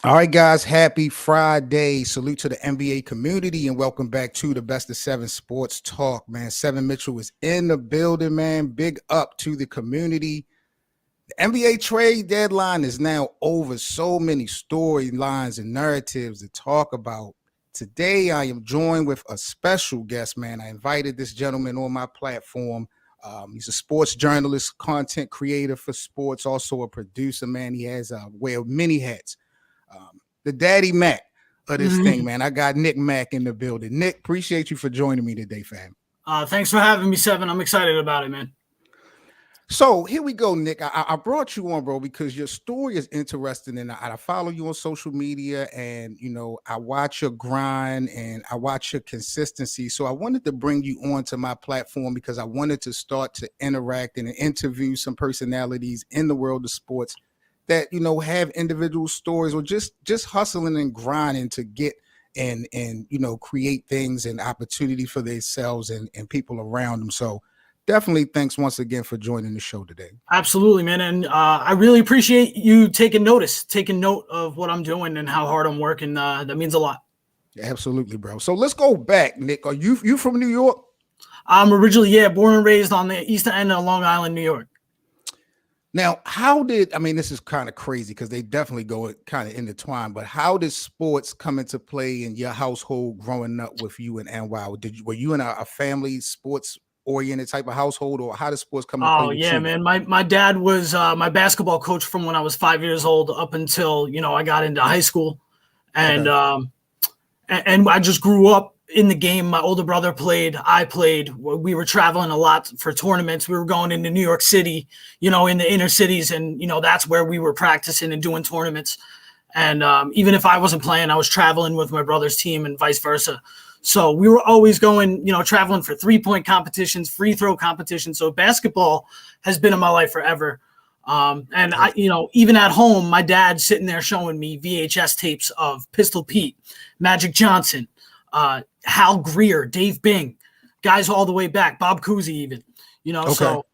All right, guys, happy Friday. Salute to the NBA community and welcome back to the Best of Seven Sports Talk, man. Seven Mitchell is in the building, man. Big up to the community. The NBA trade deadline is now over. So many storylines and narratives to talk about. Today, I am joined with a special guest, man. I invited this gentleman on my platform. He's a sports journalist, content creator for sports, also a producer, man. He has wear many hats. The daddy Mac of this thing, man. I got Nick Mack in the building. Nick, appreciate you for joining me today, fam. Thanks for having me, Seven. I'm excited about it, man. So here we go, Nick. I brought you on, bro, because your story is interesting, and I follow you on social media, and I watch your grind and I watch your consistency. So I wanted to bring you onto my platform because I wanted to start to interact and interview some personalities in the world of sports that have individual stories or just hustling and grinding to get and create things and opportunity for themselves and people around them. So definitely thanks once again for joining the show today. Absolutely, man. And I really appreciate you taking note of what I'm doing and how hard I'm working. That means a lot. Absolutely, bro. So let's go back, Nick. Are you from New York? I'm originally, born and raised on the eastern end of Long Island, New York. Now, this is kind of crazy because they definitely go kind of intertwined, but how did sports come into play in your household growing up with you in NY? Were you in a family sports oriented type of household, or how did sports come into play with yeah, you? man. My dad was my basketball coach from when I was 5 years old up until, I got into high school. And, and I just grew up in the game. My older brother played, I played. We were traveling a lot for tournaments. We were going into New York City, in the inner cities, and that's where we were practicing and doing tournaments. And even if I wasn't playing, I was traveling with my brother's team and vice versa. So we were always going, traveling for 3-point competitions, free throw competitions. So basketball has been in my life forever. And I, even at home, my dad's sitting there showing me VHS tapes of Pistol Pete, Magic Johnson, Hal Greer, Dave Bing, guys all the way back, Bob Cousy even, So,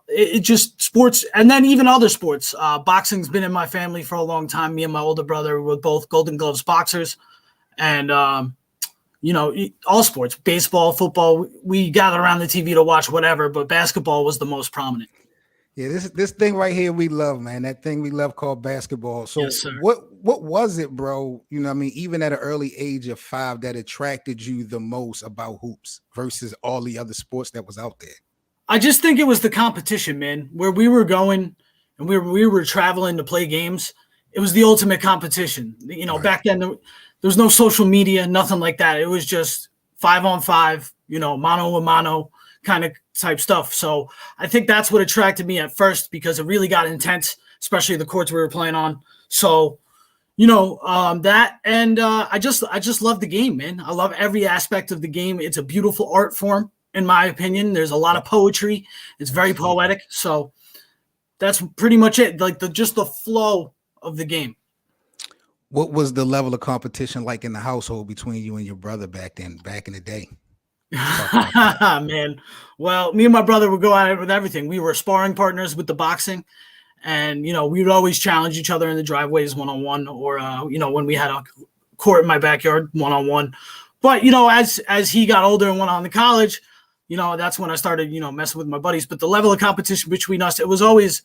it just sports, and then even other sports. Boxing's been in my family for a long time. Me and my older brother were both Golden Gloves boxers, and all sports, baseball, football. We gathered around the TV to watch whatever, but basketball was the most prominent. Yeah, this thing right here we love, man. That thing we love called basketball. So yes, what was it, bro? Even at an early age of 5 that attracted you the most about hoops versus all the other sports that was out there? I just think it was the competition, man. Where we were going and we were traveling to play games, it was the ultimate competition. Right. Back then there was no social media, nothing like that. It was just 5-on-5, mano a mano kind of type stuff. So I think that's what attracted me at first, because it really got intense, especially the courts we were playing on. So, that, and I just love the game, man. I love every aspect of the game. It's a beautiful art form, in my opinion. There's a lot of poetry. It's very poetic. So that's pretty much it. Like just the flow of the game. What was the level of competition like in the household between you and your brother back in the day? Man, well, me and my brother would go at it with everything. We were sparring partners with the boxing, and we would always challenge each other in the driveways 1-on-1, or when we had a court in my backyard 1-on-1. But as he got older and went on to college, that's when I started messing with my buddies. But the level of competition between us, it was always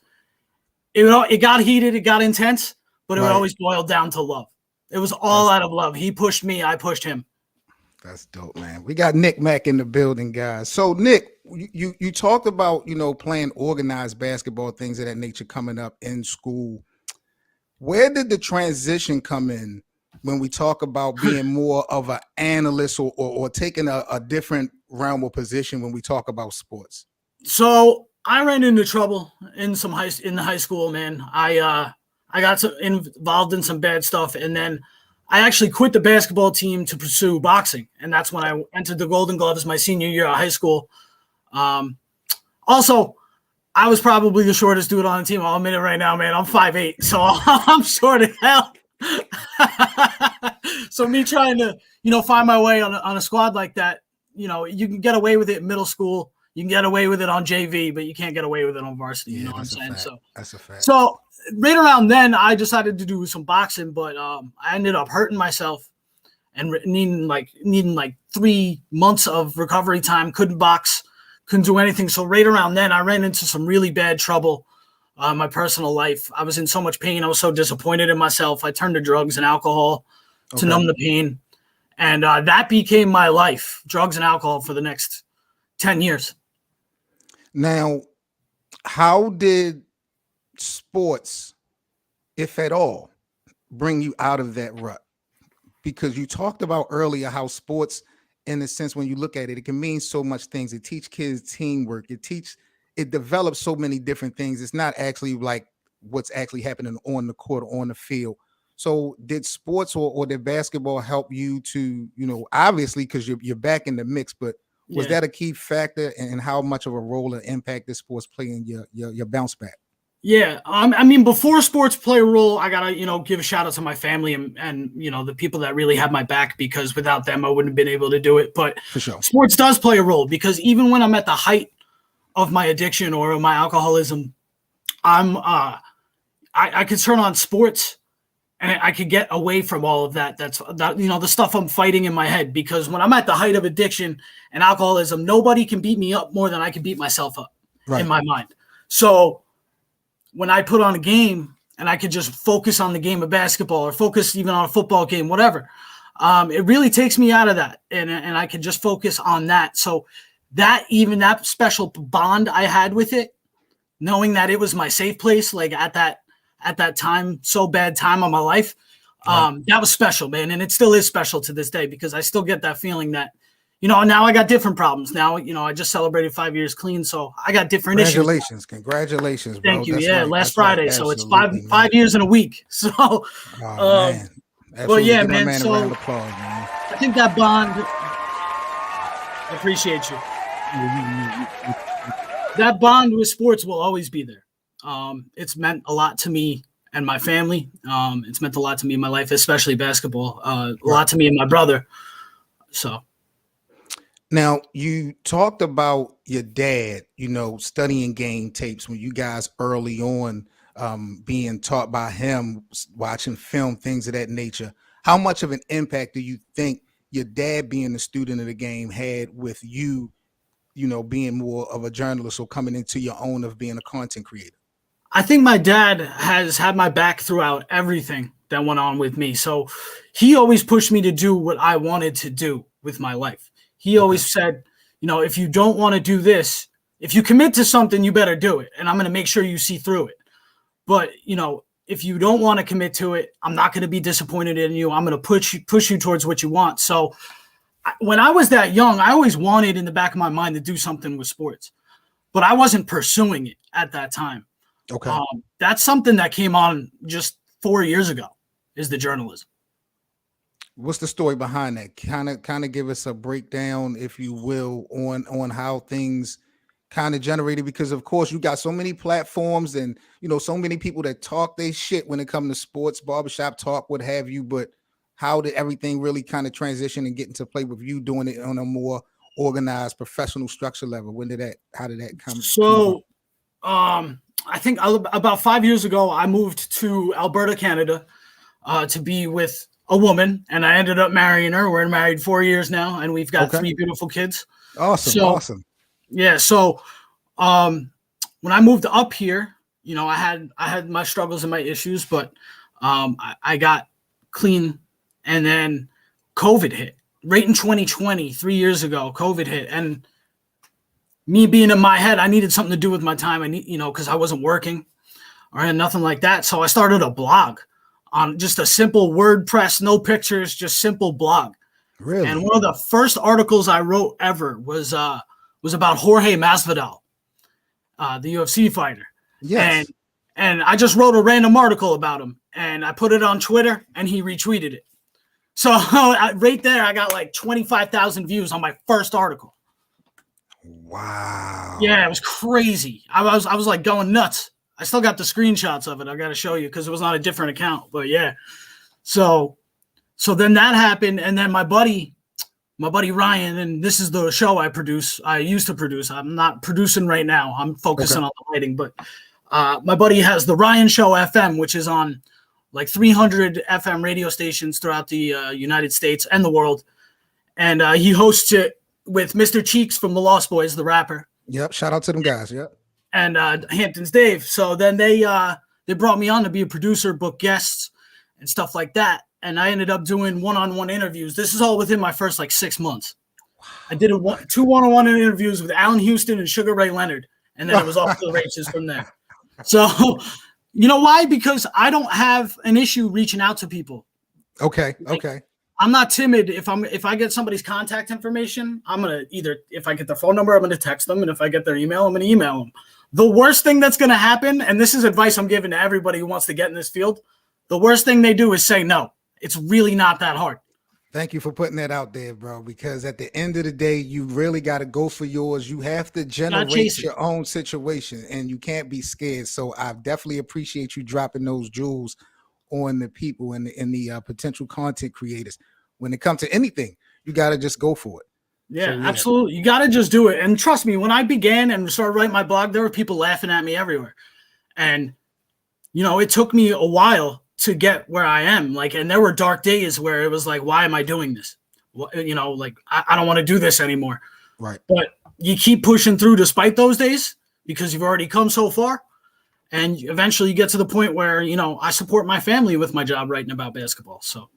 it got heated, it got intense, but it would always boil down to love. It was all out of love. He pushed me, I pushed him. That's dope, man. We got Nick Mack in the building, guys. So, Nick, you talked about, playing organized basketball, things of that nature coming up in school. Where did the transition come in when we talk about being more of an analyst or taking a different realm or position when we talk about sports? So I ran into trouble in the high school, man. I got involved in some bad stuff, and then I actually quit the basketball team to pursue boxing, and that's when I entered the Golden Gloves my senior year of high school. Also, I was probably the shortest dude on the team. I'll admit it right now, man. I'm 5'8", so I'm short as hell. So me trying to, find my way on a squad like that, you can get away with it in middle school. You can get away with it on JV, but you can't get away with it on varsity. You know what I'm saying? So that's a fact. So right around then, I decided to do some boxing, but I ended up hurting myself and needing like 3 months of recovery time. Couldn't box, couldn't do anything. So right around then, I ran into some really bad trouble in my personal life. I was in so much pain. I was so disappointed in myself. I turned to drugs and alcohol to numb the pain. And that became my life, drugs and alcohol, for the next 10 years. Now, how did sports, if at all, bring you out of that rut? Because you talked about earlier how sports, in a sense, when you look at it, it can mean so much things. It teach kids teamwork. It develops so many different things. It's not actually like what's actually happening on the court or on the field. So did sports or did basketball help you to, obviously, because you're back in the mix, but was that a key factor in how much of a role and impact did sports play in your bounce back? Yeah. I mean, before sports play a role, I got to, give a shout out to my family and, the people that really have my back, because without them, I wouldn't have been able to do it. But for sure, sports does play a role, because even when I'm at the height of my addiction or my alcoholism, I could turn on sports and I could get away from all of that. That's the stuff I'm fighting in my head, because when I'm at the height of addiction and alcoholism, nobody can beat me up more than I can beat myself up in my mind. So when I put on a game and I could just focus on the game of basketball or focus even on a football game, whatever, it really takes me out of that. And I could just focus on that. So that special bond I had with it, knowing that it was my safe place, like at that time, so bad time of my life, that was special, man. And it still is special to this day, because I still get that feeling that, now I got different problems. Now, I just celebrated 5 years clean, so I got different issues. Congratulations, bro. Thank you. That's yeah, right. last That's Friday. right. So it's Absolutely, five years in a week. So, man. Well, yeah, Give my man. a So round of applause, man. I think that bond, I appreciate you. That bond with sports will always be there. It's meant a lot to me and my family. It's meant a lot to me in my life, especially basketball. A lot to me and my brother. So. Now, you talked about your dad, studying game tapes when you guys early on, being taught by him, watching film, things of that nature. How much of an impact do you think your dad being a student of the game had with you, being more of a journalist or coming into your own of being a content creator? I think my dad has had my back throughout everything that went on with me. So he always pushed me to do what I wanted to do with my life. He always said, if you don't want to do this, if you commit to something, you better do it. And I'm going to make sure you see through it. But, if you don't want to commit to it, I'm not going to be disappointed in you. I'm going to push you towards what you want. So when I was that young, I always wanted in the back of my mind to do something with sports, but I wasn't pursuing it at that time. Okay. That's something that came on just 4 years ago, is the journalism. What's the story behind that? Kind of give us a breakdown, if you will, on how things kind of generated, because of course you got so many platforms and so many people that talk they shit when it comes to sports, barbershop talk, what have you. But how did everything really kind of transition and get into play with you doing it on a more organized, professional structure level? How did that come? So, I think about 5 years ago, I moved to Alberta, Canada, to be with a woman, and I ended up marrying her. We're married 4 years now, and we've got 3 beautiful kids. Awesome. Yeah. So, when I moved up here, I had my struggles and my issues, but I got clean, and then COVID hit right in 2020, 3 years ago. COVID hit, and me being in my head, I needed something to do with my time. I need, because I wasn't working or nothing like that. So I started a blog on just a simple WordPress, no pictures, just simple blog. Really? And one of the first articles I wrote ever was about Jorge Masvidal, the UFC fighter. Yes. And I just wrote a random article about him, and I put it on Twitter, and he retweeted it. So right there, I got like 25,000 views on my first article. Wow. Yeah, it was crazy. I was like going nuts. I still got the screenshots of it. I got to show you, because it was on a different account. But yeah, so then that happened, and then my buddy Ryan, and this is the show I used to produce. I'm not producing right now. I'm focusing on the lighting, but My buddy has the Ryan Show FM, which is on like 300 FM radio stations throughout the United States and the world. And he hosts it with Mr. Cheeks from the Lost Boys, the rapper. Yep. Shout out to them guys. Yep. And Hampton's Dave. So then they brought me on to be a producer, book guests, and stuff like that. And I ended up doing one-on-one interviews. This is all within my first like 6 months. I did two one-on-one interviews with Allen Houston and Sugar Ray Leonard, and then it was off to the races from there. So, you know why? Because I don't have an issue reaching out to people. Okay. Like, Okay. I'm not timid. If I get somebody's contact information, I'm gonna if I get their phone number, I'm gonna text them, and if I get their email, I'm gonna email them. The worst thing that's gonna happen, and this is advice I'm giving to everybody who wants to get in this field, the worst thing they do is say no. It's really not that hard. Thank you for putting that out there, bro, because at the end of the day, you really got to go for yours. You have to generate your own situation, and you can't be scared. So I definitely appreciate you dropping those jewels on the people and the potential content creators. When it comes to anything, you got to just go for it. Yeah, absolutely. You got to just do it. And trust me, when I began and started writing my blog, there were people laughing at me everywhere. And, it took me a while to get where I am. And there were dark days where it was like, why am I doing this? I don't want to do this anymore. Right. But you keep pushing through despite those days because you've already come so far. And eventually you get to the point where, I support my family with my job writing about basketball. So.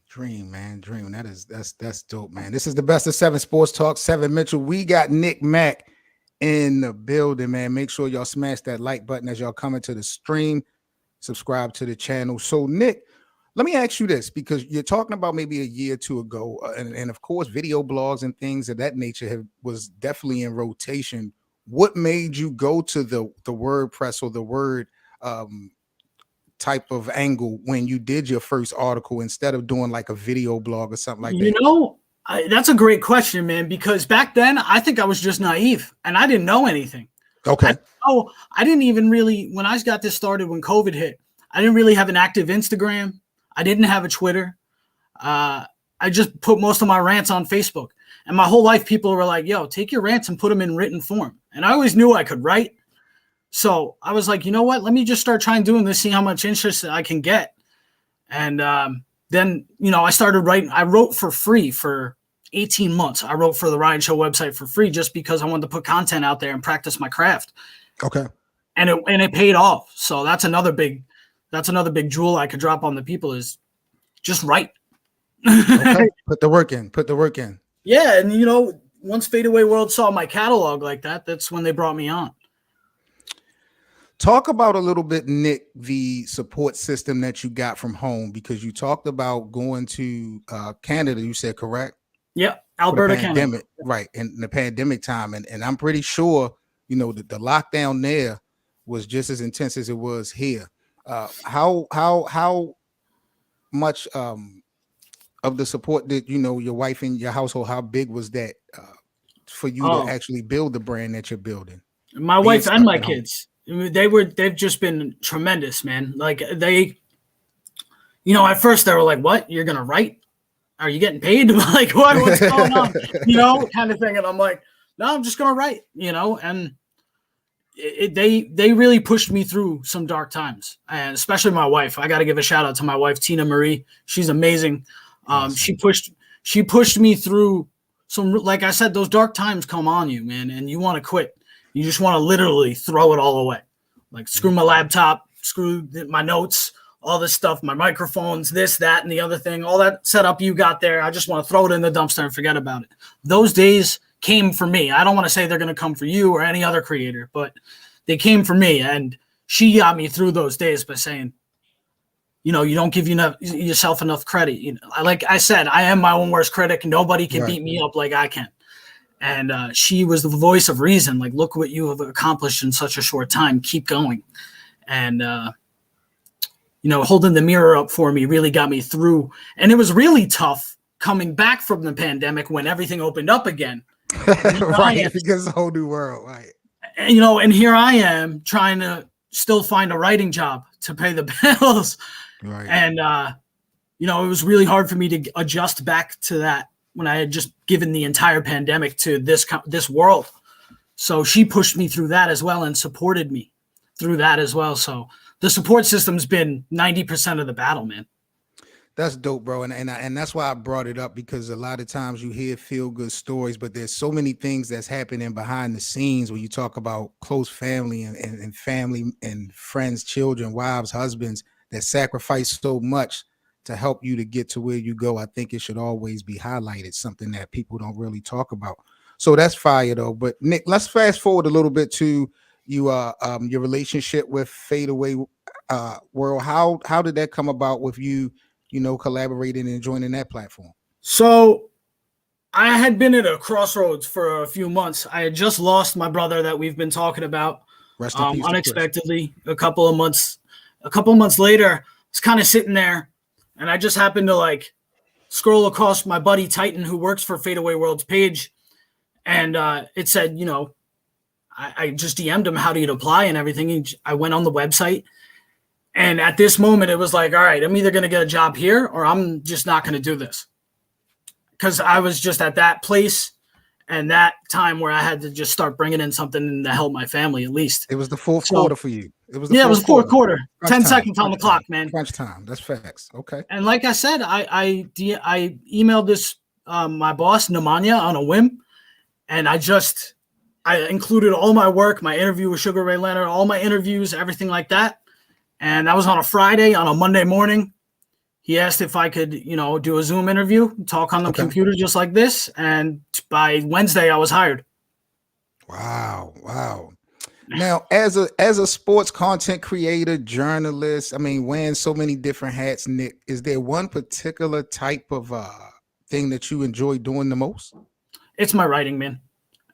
Dream, man. Dream. That's dope, man. This is the Best of 7 Sports Talk. 7 Mitchell. We got Nick Mack in the building, man. Make sure y'all smash that like button as y'all come into the stream. Subscribe to the channel. So, Nick, let me ask you this, because you're talking about maybe a year or two ago, and of course, video blogs and things of that nature was definitely in rotation. What made you go to the WordPress or the Word type of angle when you did your first article instead of doing like a video blog or something like that? That's a great question, man, because back then I think I was just naive and I didn't know anything. Okay. I didn't even really, when I got this started, when COVID hit, I didn't really have an active Instagram. I didn't have a Twitter. I just put most of my rants on Facebook. And my whole life, people were like, yo, take your rants and put them in written form. And I always knew I could write. So I was like, you know what? Let me just start trying doing this, see how much interest I can get. And then, I started writing. I wrote for free for 18 months. I wrote for the Ryan Show website for free just because I wanted to put content out there and practice my craft. Okay. And it paid off. So that's another big jewel I could drop on the people is just write. Okay. Put the work in. Yeah. And, once Fadeaway World saw my catalog like that, that's when they brought me on. Talk about a little bit, Nick, the support system that you got from home, because you talked about going to Canada, you said, correct? Yeah, Alberta, Canada. Right, in the pandemic time. And I'm pretty sure, the lockdown there was just as intense as it was here. How much of the support that, your wife and your household, how big was that for you to actually build the brand that you're building? My wife and my kids. They've just been tremendous, man. Like at first they were like, what? You're going to write? Are you getting paid? Like, what's going on? Kind of thing. And I'm like, no, I'm just going to write, and they really pushed me through some dark times, and especially my wife. I got to give a shout out to my wife, Tina Marie. She's amazing. Awesome. She pushed me through some, like I said, those dark times come on you, man, and you want to quit. You just want to literally throw it all away. Like screw my laptop, screw my notes, all this stuff, my microphones, this, that, and the other thing, all that setup you got there. I just want to throw it in the dumpster and forget about it. Those days came for me. I don't want to say they're going to come for you or any other creator, but they came for me. And she got me through those days by saying, you don't give yourself enough credit. Like I said, I am my own worst critic. Nobody can beat me up like I can. And she was the voice of reason. Like, look what you have accomplished in such a short time. Keep going. And, holding the mirror up for me really got me through. And it was really tough coming back from the pandemic when everything opened up again. Right, because it's a whole new world. Right. And here I am trying to still find a writing job to pay the bills. Right. And, it was really hard for me to adjust back to that when I had just given the entire pandemic to this world. So she pushed me through that as well and supported me through that as well. So the support system's been 90% of the battle, man. That's dope, bro. And that's why I brought it up, because a lot of times you hear feel good stories, but there's so many things that's happening behind the scenes when you talk about close family and family and friends, children, wives, husbands that sacrifice so much to help you to get to where you go. I think it should always be highlighted, something that people don't really talk about. So that's fire though. But Nick, let's fast forward a little bit to you your relationship with Fadeaway World. How did that come about with you, collaborating and joining that platform? So I had been at a crossroads for a few months. I had just lost my brother that we've been talking about, Rest in peace, unexpectedly. A couple of months later, I was kind of sitting there, and I just happened to scroll across my buddy Titan, who works for Fadeaway World's page, and it said, I just DM'd him, how do you apply and everything. I went on the website. And at this moment, it was like, all right, I'm either going to get a job here or I'm just not going to do this. Because I was just at that place and that time where I had to just start bringing in something to help my family, at least. It was the fourth quarter for you. It was the fourth quarter. 10 seconds on the clock, man. Crunch time. That's facts. Okay. And like I said, I emailed this my boss, Nemanja, on a whim. And I included all my work, my interview with Sugar Ray Leonard, all my interviews, everything like that. And that was on a Friday. On a Monday morning, he asked if I could, do a Zoom interview, talk on the computer just like this. And by Wednesday, I was hired. Wow. Now, as a sports content creator, journalist, I mean, wearing so many different hats, Nick, is there one particular type of thing that you enjoy doing the most? It's my writing, man.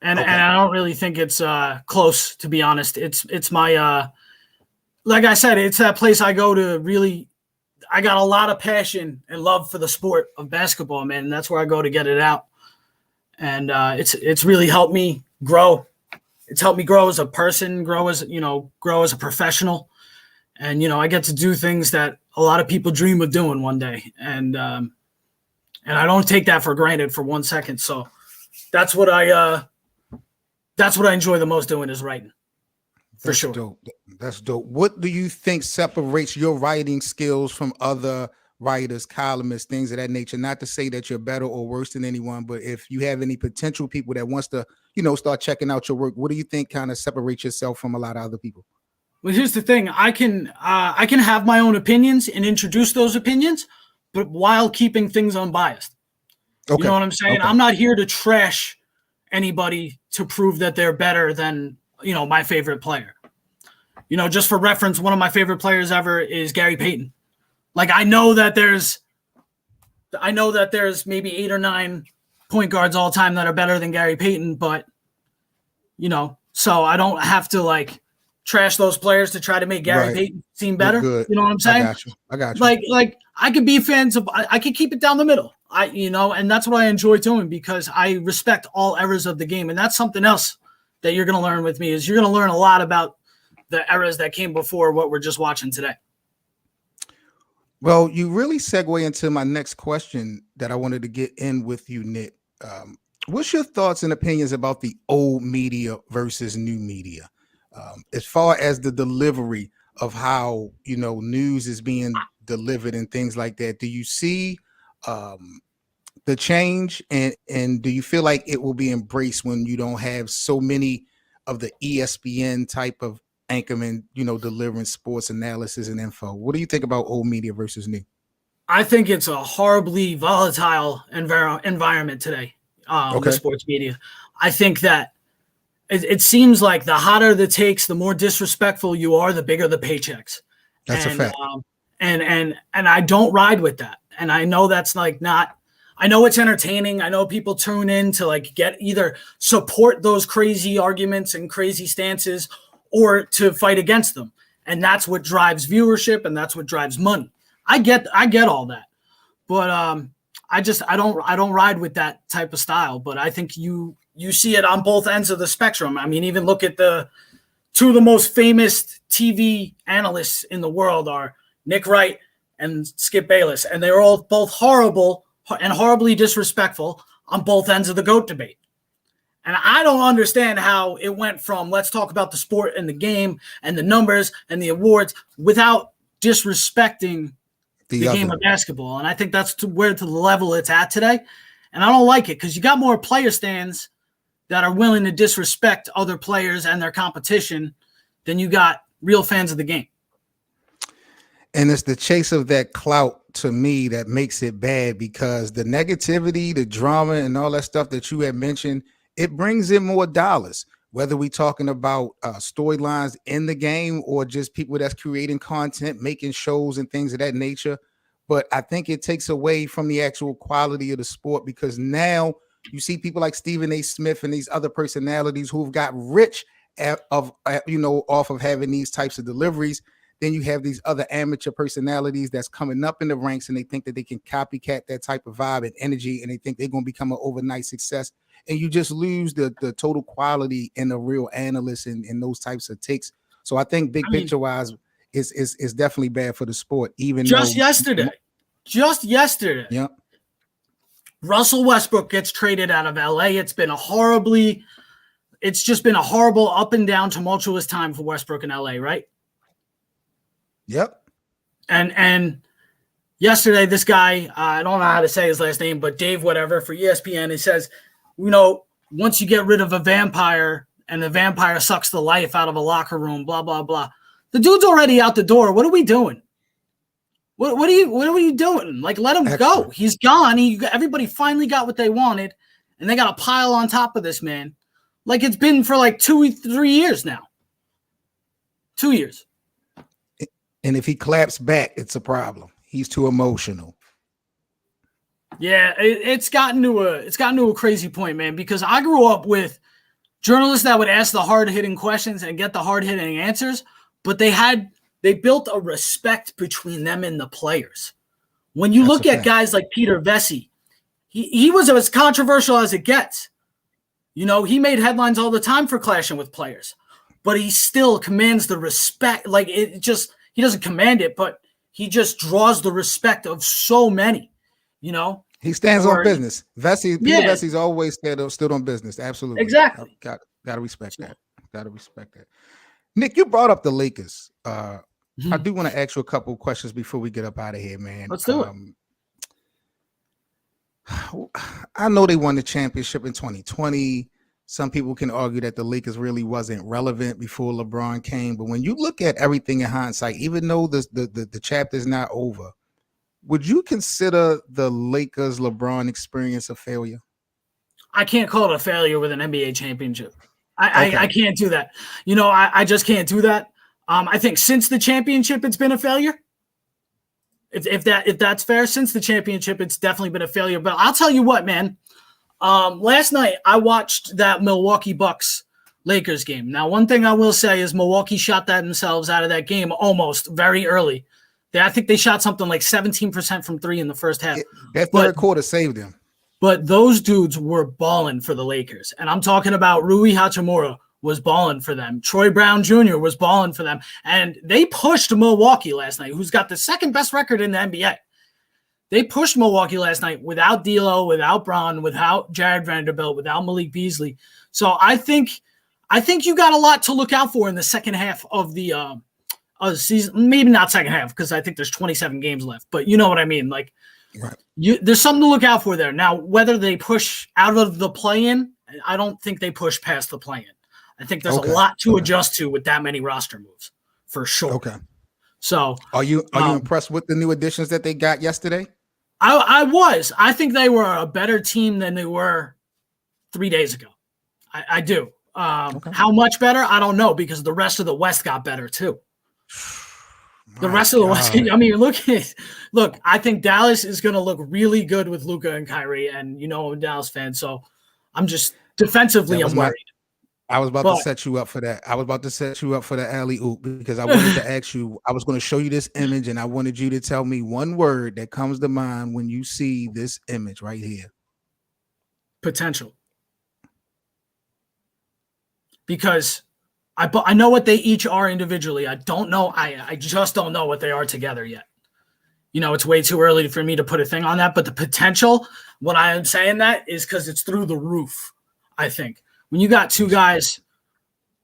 And I don't really think it's close, to be honest. It's my like I said, it's that place I go to really. I got a lot of passion and love for the sport of basketball, man. And that's where I go to get it out. And it's really helped me grow. It's helped me grow as a person, grow as a professional. And I get to do things that a lot of people dream of doing one day. And I don't take that for granted for 1 second. So that's what I enjoy the most doing, is writing. For sure. Dope. That's dope. What do you think separates your writing skills from other writers, columnists, things of that nature? Not to say that you're better or worse than anyone, but if you have any potential people that wants to, start checking out your work, what do you think kind of separates yourself from a lot of other people? Well, here's the thing. I can have my own opinions and introduce those opinions, but while keeping things unbiased. Okay. You know what I'm saying? Okay. I'm not here to trash anybody to prove that they're better than my favorite player. Just for reference, one of my favorite players ever is Gary Payton. I know that there's maybe 8 or 9 point guards all time that are better than Gary Payton, but so I don't have to trash those players to try to make Gary Payton seem better. You know what I'm saying? I got you. I could be fans of, I could keep it down the middle. And that's what I enjoy doing, because I respect all eras of the game. And that's something else that you're going to learn with me, is you're going to learn a lot about the eras that came before what we're just watching today. Well, you really segue into my next question that I wanted to get in with you, Nick. What's your thoughts and opinions about the old media versus new media? As far as the delivery of how, news is being delivered and things like that, do you see the change, and do you feel like it will be embraced when you don't have so many of the ESPN type of anchormen, delivering sports analysis and info? What do you think about old media versus new? I think it's a horribly volatile environment today, the sports media. I think that it seems like the hotter the takes, the more disrespectful you are, the bigger the paychecks. That's a fact. And I don't ride with that. And I know that's not. I know it's entertaining. I know people tune in to get either support those crazy arguments and crazy stances, or to fight against them. And that's what drives viewership, and that's what drives money. I get all that. But I don't ride with that type of style. But I think you see it on both ends of the spectrum. I mean, even look at two of the most famous TV analysts in the world are Nick Wright and Skip Bayless, and they're both horrible and horribly disrespectful on both ends of the GOAT debate. And I don't understand how it went from let's talk about the sport and the game and the numbers and the awards without disrespecting the game of basketball. And I think that's to the level it's at today. And I don't like it because you got more player stands that are willing to disrespect other players and their competition than you got real fans of the game. And it's the chase of that clout to me that makes it bad, because the negativity, the drama, and all that stuff that you had mentioned, it brings in more dollars, whether we're talking about storylines in the game or just people that's creating content, making shows and things of that nature. But I think it takes away from the actual quality of the sport, because now you see people like Stephen A. Smith and these other personalities who've got rich off of having these types of deliveries. Then you have these other amateur personalities that's coming up in the ranks, and they think that they can copycat that type of vibe and energy, and they think they're going to become an overnight success. And you just lose the total quality in the real analysts and those types of takes. So I think big picture wise is definitely bad for the sport. Yesterday, yeah, Russell Westbrook gets traded out of LA. It's just been a horrible up and down tumultuous time for Westbrook in LA, right? Yep. And yesterday, this guy, I don't know how to say his last name, but Dave whatever for ESPN, he says, once you get rid of a vampire and the vampire sucks the life out of a locker room, blah, blah, blah. The dude's already out the door. What are we doing? What are you doing? Like, let him go. He's gone. Everybody finally got what they wanted, and they got a pile on top of this man. Like it's been for like 3 years now. 2 years. And if he claps back, it's a problem. He's too emotional. Yeah, it's gotten to a crazy point, man, because I grew up with journalists that would ask the hard-hitting questions and get the hard-hitting answers, but they built a respect between them and the players. When you look at guys like Peter Vesey, he was as controversial as it gets. He made headlines all the time for clashing with players, but he still commands the respect. Like he doesn't command it, but he just draws the respect of so many, He stands on business. Peter Vesey's always stood on business. Absolutely. Exactly. Got to respect that. Got to respect that. Nick, you brought up the Lakers. I do want to ask you a couple of questions before we get up out of here, man. Let's do it. I know they won the championship in 2020. Some people can argue that the Lakers really wasn't relevant before LeBron came. But when you look at everything in hindsight, even though the chapter is not over, would you consider the Lakers LeBron experience a failure? I can't call it a failure with an NBA championship. I can't do that. I just can't do that. I think since the championship, it's been a failure. If that's fair, since the championship, it's definitely been a failure. But I'll tell you what, man. Last night I watched that Milwaukee Bucks Lakers game. Now, one thing I will say is Milwaukee shot themselves out of that game almost very early. I think they shot something like 17% from three in the first half. That third quarter saved them. But those dudes were balling for the Lakers. And I'm talking about Rui Hachimura was balling for them. Troy Brown Jr. was balling for them. And they pushed Milwaukee last night, who's got the second best record in the NBA. They pushed Milwaukee last night without D'Lo, without Bron, without Jared Vanderbilt, without Malik Beasley. So I think you got a lot to look out for in the second half of the season. Maybe not second half, because I think there's 27 games left. But you know what I mean. Like, right. There's something to look out for there. Now, whether they push out of the play-in, I don't think they push past the play-in. I think there's a lot to adjust to with that many roster moves, for sure. Okay. So are you impressed with the new additions that they got yesterday? I was. I think they were a better team than they were 3 days ago. I do. How much better? I don't know, because the rest of the West got better too. The rest of the West. I mean, look. I think Dallas is going to look really good with Luka and Kyrie, and I'm a Dallas fan, so I'm just defensively I'm worried. I was about to set you up for that. I was about to set you up for the alley-oop, because I wanted to ask you, I was going to show you this image, and I wanted you to tell me one word that comes to mind when you see this image right here. Potential. Because I know what they each are individually. I don't know. I just don't know what they are together yet. It's way too early for me to put a thing on that, but the potential, when I am saying that, is because it's through the roof, I think. When you got two guys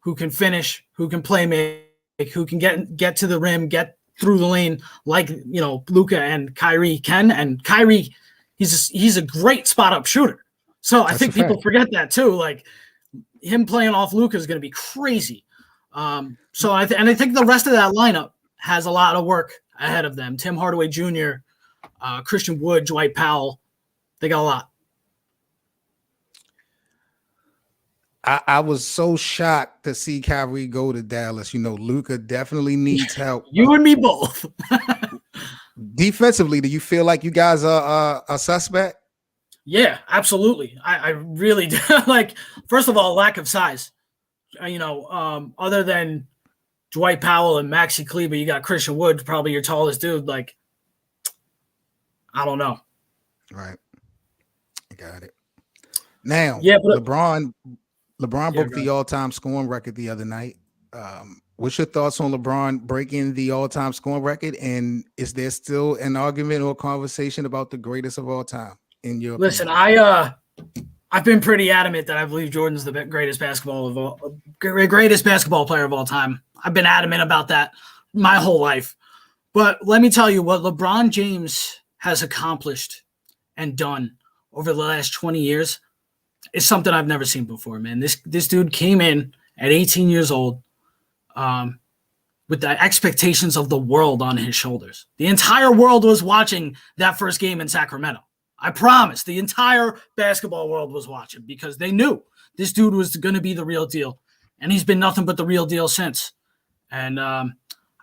who can finish, who can play make, who can get to the rim, get through the lane, like Luka and Kyrie can, and Kyrie, he's a great spot up shooter. So I think people forget that too. Like him playing off Luka is going to be crazy. So I think the rest of that lineup has a lot of work ahead of them. Tim Hardaway Jr., Christian Wood, Dwight Powell, they got a lot. I was so shocked to see Kyrie go to Dallas. Luka definitely needs help. You and me both. Defensively, do you feel like you guys are a suspect? Yeah, absolutely. I really do. Like, first of all, lack of size. Other than Dwight Powell and Maxi Kleber, you got Christian Wood, probably your tallest dude. Like, I don't know. Right. Got it. Now, yeah, but LeBron broke the all-time scoring record the other night. What's your thoughts on LeBron breaking the all-time scoring record? And is there still an argument or conversation about the greatest of all time in your opinion? I've been pretty adamant that I believe Jordan's the greatest basketball player of all time. I've been adamant about that my whole life. But let me tell you what LeBron James has accomplished and done over the last 20 years is something I've never seen before, man. This dude came in at 18 years old with the expectations of the world on his shoulders. The entire world was watching that first game in Sacramento. I promise the entire basketball world was watching because they knew this dude was going to be the real deal. And he's been nothing but the real deal since. And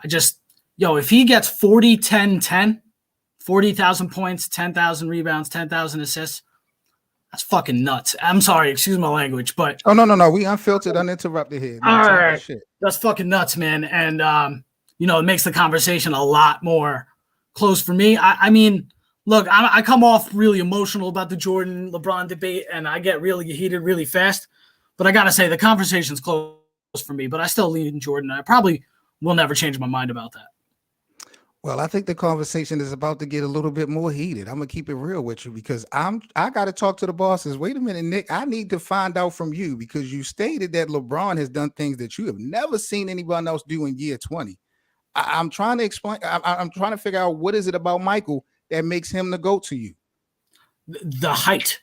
if he gets 40, 10, 10, 40,000 points, 10,000 rebounds, 10,000 assists, that's fucking nuts. I'm sorry, excuse my language, but no. We unfiltered, uninterrupted here. All right, that's fucking nuts, man. And it makes the conversation a lot more close for me. I mean, look, I come off really emotional about the Jordan LeBron debate, and I get really heated really fast. But I gotta say, the conversation's close for me. But I still lean Jordan. I probably will never change my mind about that. Well, I think the conversation is about to get a little bit more heated. I'm gonna keep it real with you because I got to talk to the bosses. Wait a minute, Nick. I need to find out from you because you stated that LeBron has done things that you have never seen anyone else do in year 20. I'm trying to explain. I'm trying to figure out what is it about Michael that makes him the GOAT to you. The height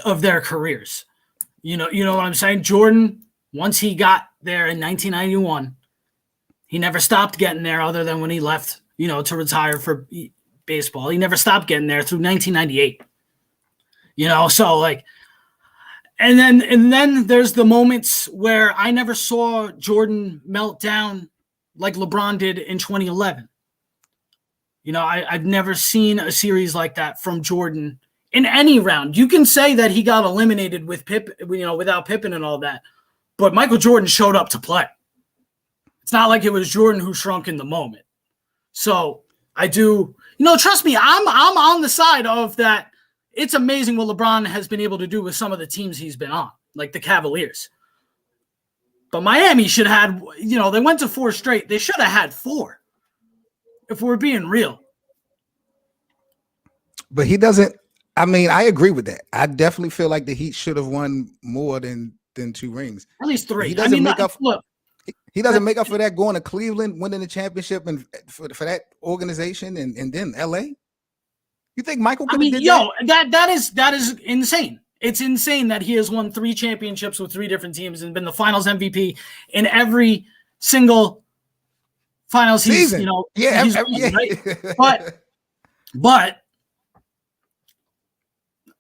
of their careers. You know what I'm saying? Jordan, once he got there in 1991. He never stopped getting there other than when he left, to retire for baseball. He never stopped getting there through 1998. So like, and then there's the moments where I never saw Jordan melt down like LeBron did in 2011. I've never seen a series like that from Jordan in any round. You can say that he got eliminated with without Pippen and all that, but Michael Jordan showed up to play. It's not like it was Jordan who shrunk in the moment. So I do, trust me, I'm on the side of that. It's amazing what LeBron has been able to do with some of the teams he's been on, like the Cavaliers. But Miami should have had, they went to 4 straight. They should have had 4, if we're being real. But he doesn't, I agree with that. I definitely feel like the Heat should have won more than 2 rings. At least 3. He doesn't make up. Look, he doesn't make up for that going to Cleveland, winning the championship, and for that organization, and then LA. You think Michael could have did that? That is insane. It's insane that he has won 3 championships with 3 different teams and been the Finals MVP in every single Finals season. He's won, right? But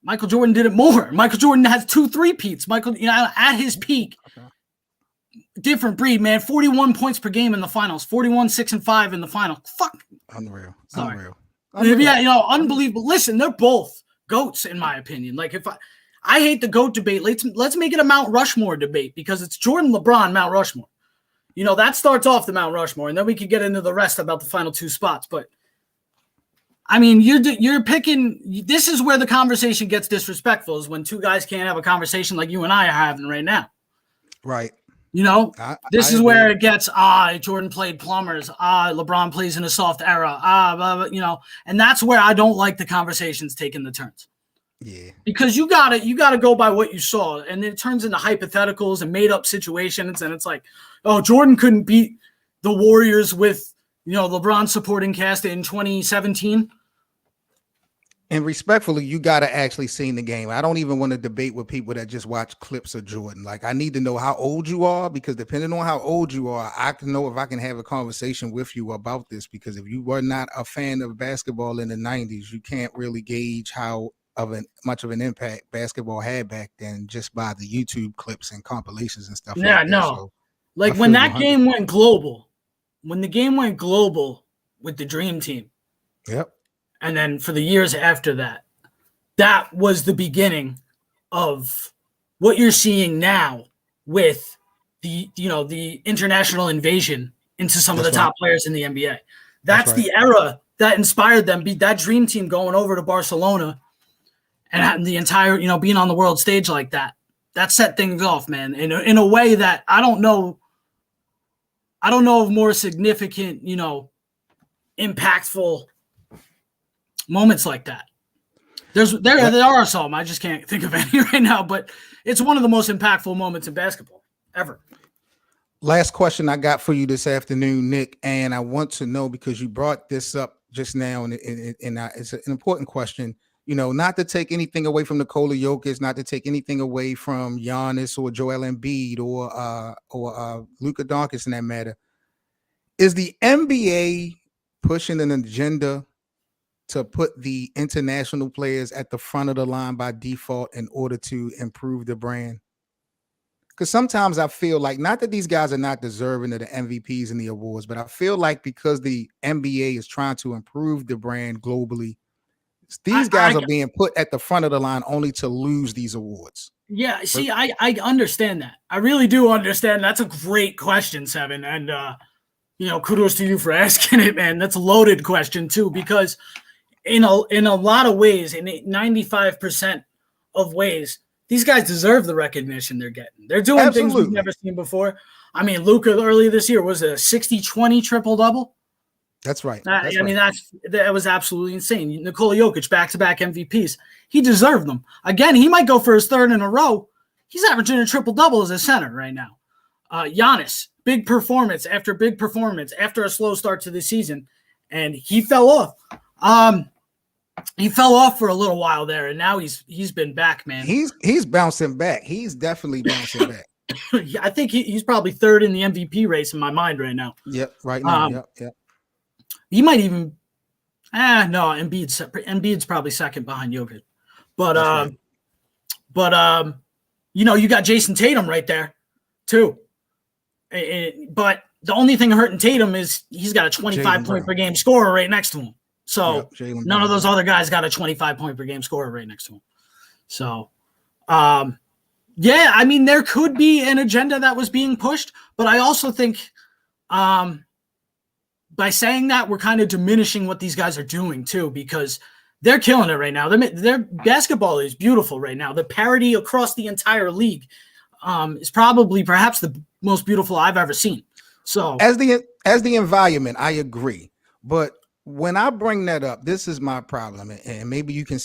Michael Jordan did it more. Michael Jordan has 2 3-peats. Michael, at his peak. Okay. Different breed, man. 41 points per game in the finals. 41, 6, and 5 in the final. Fuck. Unreal. Yeah, unbelievable. Listen, they're both GOATs in my opinion. Like if I hate the GOAT debate. Let's make it a Mount Rushmore debate because it's Jordan, LeBron, Mount Rushmore. That starts off the Mount Rushmore, and then we could get into the rest about the final 2 spots. But you're picking. This is where the conversation gets disrespectful. Is when 2 guys can't have a conversation like you and I are having right now. Right. This is where it gets, Jordan played plumbers. LeBron plays in a soft era. And that's where I don't like the conversations taking the turns. Yeah. Because you gotta go by what you saw, and it turns into hypotheticals and made up situations, and it's like, oh, Jordan couldn't beat the Warriors with LeBron supporting cast in 2017. And respectfully, you got to actually seen the game. I don't even want to debate with people that just watch clips of Jordan. Like, I need to know how old you are, because depending on how old you are, I can know if I can have a conversation with you about this. Because if you were not a fan of basketball in the 90s, you can't really gauge how much of an impact basketball had back then just by the YouTube clips and compilations and stuff Yeah, like that. no. So Like when that game went global, when the game went global with the Dream Team. Yep. And then for the years after that, that was the beginning of what you're seeing now with the international invasion into some of the top players in the NBA. That's the era that inspired them. That Dream Team going over to Barcelona and having the entire, being on the world stage like that. That set things off, man, in a way that I don't know of more significant, impactful moments like that. There are some. I just can't think of any right now, but it's one of the most impactful moments in basketball ever. Last question I got for you this afternoon, Nick, and I want to know, because you brought this up just now, and it's an important question. Not to take anything away from Nikola Jokic, not to take anything away from Giannis or Joel Embiid or Luka Doncic in that matter. Is the NBA pushing an agenda to put the international players at the front of the line by default in order to improve the brand? Because sometimes I feel like, not that these guys are not deserving of the MVPs and the awards, but I feel like because the NBA is trying to improve the brand globally, these guys are being put at the front of the line only to lose these awards. Yeah, see, I understand that. I really do understand. That's a great question, Seven. And, kudos to you for asking it, man. That's a loaded question, too, because in a lot of ways, in 95% of ways, these guys deserve the recognition they're getting. They're doing things we've never seen before. I mean, Luka earlier this year was a 60-20 triple-double. That's right. That was absolutely insane. Nikola Jokic, back-to-back MVPs. He deserved them. Again, he might go for his third in a row. He's averaging a triple-double as a center right now. Giannis, big performance after a slow start to the season, and he fell off. He fell off for a little while there, and now he's been back, man. He's bouncing back. He's definitely bouncing back. I think he's probably third in the MVP race in my mind right now. Yep, right now. Yep. He might even no, Embiid's probably second behind Jokic. But you got Jason Tatum right there too. But the only thing hurting Tatum is he's got a 25 point per game scorer right next to him. So none of those other guys got a 25 point per game scorer right next to him. So, I mean, there could be an agenda that was being pushed, but I also think by saying that, we're kind of diminishing what these guys are doing too, because they're killing it right now. Their basketball is beautiful right now. The parity across the entire league is perhaps the most beautiful I've ever seen. So as the environment, I agree. But when I bring that up, this is my problem, and maybe you can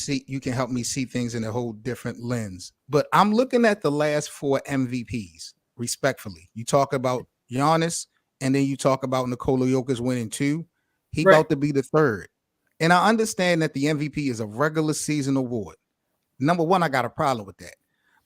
help me see things in a whole different lens. But I'm looking at the last 4 MVPs, respectfully. You talk about Giannis, and then you talk about Nikola Jokic winning 2. He about to be the 3rd. And I understand that the MVP is a regular season award. Number one, I got a problem with that.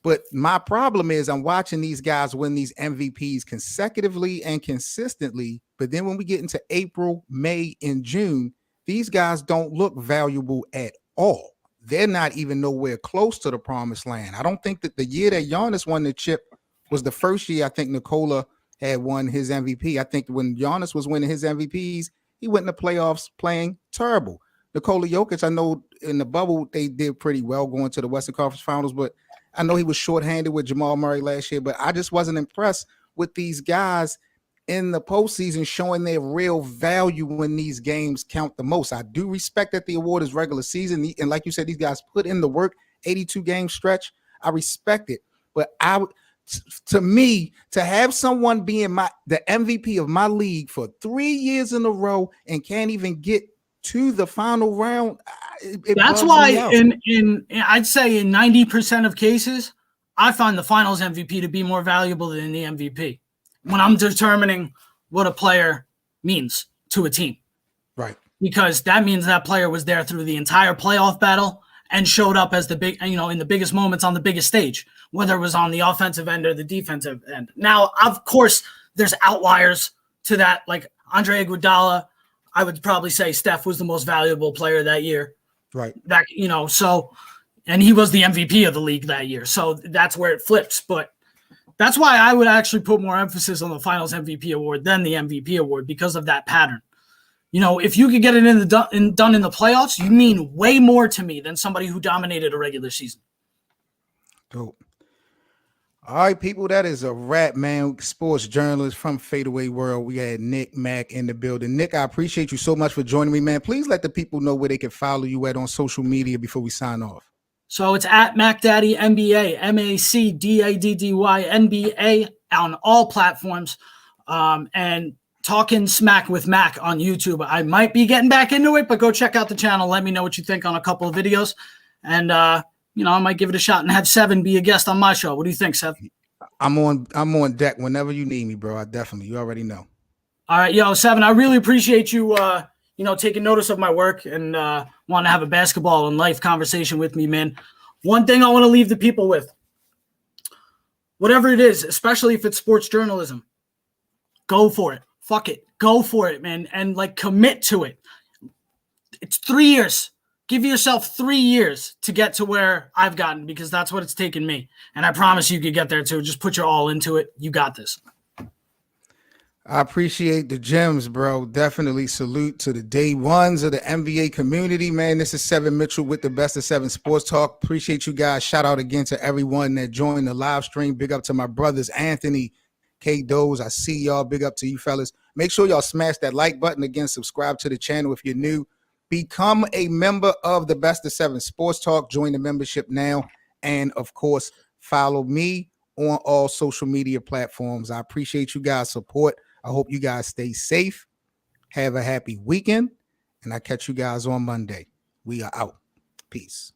But my problem is I'm watching these guys win these MVPs consecutively and consistently. But then when we get into April, May, and June, these guys don't look valuable at all. They're not even nowhere close to the promised land. I don't think that the year that Giannis won the chip was the first year I think Nikola had won his MVP. I think when Giannis was winning his MVPs, he went in the playoffs playing terrible. Nikola Jokic, I know in the bubble, they did pretty well going to the Western Conference Finals, but I know he was shorthanded with Jamal Murray last year, but I just wasn't impressed with these guys in the postseason showing their real value when these games count the most. I do respect that the award is regular season, and like you said, these guys put in the work, 82-game stretch. I respect it, but to me, to have someone being the MVP of my league for 3 years in a row and can't even get to the final round, it That's bugs me why out. in I'd say in 90% of cases, I find the finals MVP to be more valuable than the MVP when I'm determining what a player means to a team. Right. Because that means that player was there through the entire playoff battle and showed up as the big, in the biggest moments on the biggest stage, whether it was on the offensive end or the defensive end. Now, of course, there's outliers to that, like Andre Iguodala. I would probably say Steph was the most valuable player that year. Right. That, so, and he was the MVP of the league that year. So that's where it flips. But that's why I would actually put more emphasis on the finals MVP award than the MVP award because of that pattern. If you could get it done in the playoffs, you mean way more to me than somebody who dominated a regular season. Dope. All right, people, that is a wrap, man. Sports journalist from Fadeaway World. We had Nick Mack in the building. Nick, I appreciate you so much for joining me, man. Please let the people know where they can follow you at on social media before we sign off. So it's at MacDaddy NBA, MacDaddy NBA on all platforms. And Talking Smack with Mac on YouTube. I might be getting back into it, but go check out the channel. Let me know what you think on a couple of videos. And, I might give it a shot and have Seven be a guest on my show. What do you think, Sev? I'm on deck whenever you need me, bro. You already know. All right, Seven, I really appreciate you, taking notice of my work and want to have a basketball and life conversation with me, man. One thing I want to leave the people with, whatever it is, especially if it's sports journalism, go for it. Fuck it. Go for it, man. And commit to it. It's 3 years. Give yourself 3 years to get to where I've gotten because that's what it's taken me. And I promise you could get there too. Just put your all into it. You got this. I appreciate the gems, bro. Definitely salute to the day ones of the NBA community, man. This is Seven Mitchell with the Best of Seven Sports Talk. Appreciate you guys. Shout out again to everyone that joined the live stream. Big up to my brothers, Anthony, K Doze. I see y'all. Big up to you fellas. Make sure y'all smash that like button. Again, subscribe to the channel if you're new. Become a member of the Best of Seven Sports Talk. Join the membership now. And, of course, follow me on all social media platforms. I appreciate you guys' support. I hope you guys stay safe. Have a happy weekend. And I catch you guys on Monday. We are out. Peace.